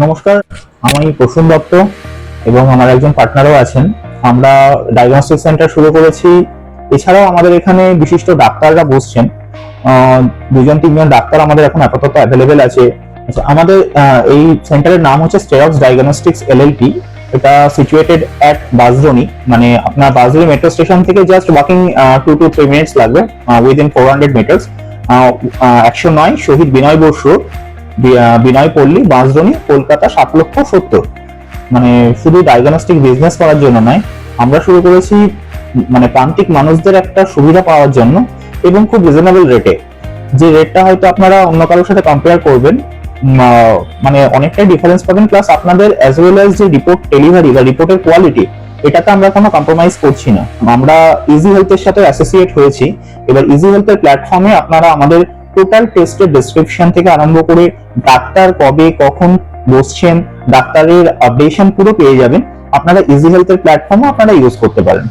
নমস্কার, আমি প্রসূন দত্ত এবং আমার একজন পার্টনারও আছেন। আমরা ডায়াগনস্টিক সেন্টার শুরু করেছি। এছাড়াও আমাদের এখানে বিশিষ্ট ডাক্তাররা বসছেন। দুজন তিনজন ডাক্তার আমাদের এখন আপাতত অ্যাভেলেবেল আছে। আচ্ছা, আমাদের এই সেন্টারের নাম হচ্ছে স্টেরক্স ডায়াগনস্টিক্স এলএলপি। এটা সিচুয়েটেড অ্যাট বাসরনি, মানে আপনার বাসরনি মেট্রো স্টেশন থেকে জাস্ট ওয়াকিং 2 to 3 মিনিটস লাগবে, উইদিন 400 মিটার্স। 109 শহীদ বিনয় বোস রোড, বিনয় পল্লী, বাঁশদ্রোণী, কলকাতা 7,70,000। মানে শুধু ডায়াগনস্টিক বিজনেস করার জন্য নয়, আমরা শুরু করেছি মানে প্রান্তিক মানুষদের একটা সুবিধা পাওয়ার জন্য, এবং খুব রিজনেবল রেটে। যে রেটটা হয়তো আপনারা অন্য কারোর সাথে কম্পেয়ার করবেন, মানে অনেকটাই ডিফারেন্স পাবেন। প্লাস আপনাদের অ্যাজ ওয়েল অ্যাজ যে রিপোর্ট ডেলিভারি বা রিপোর্টের কোয়ালিটি, এটাতে আমরা কোনো কম্প্রোমাইজ করছি না। আমরা ইজি হেলথের সাথে অ্যাসোসিয়েট হয়েছি। এবার ইজি হেলথের প্ল্যাটফর্মে আপনারা আমাদের টোটাল টেস্টের ডেসক্রিপশন থেকে আরম্ভ করে ডাক্তার কবে কখন বসছেন, ডাক্তারের আপডেশন পুরো পেয়ে যাবেন। আপনারা ইজি হেলথের প্ল্যাটফর্মও আপনারা ইউজ করতে পারেন।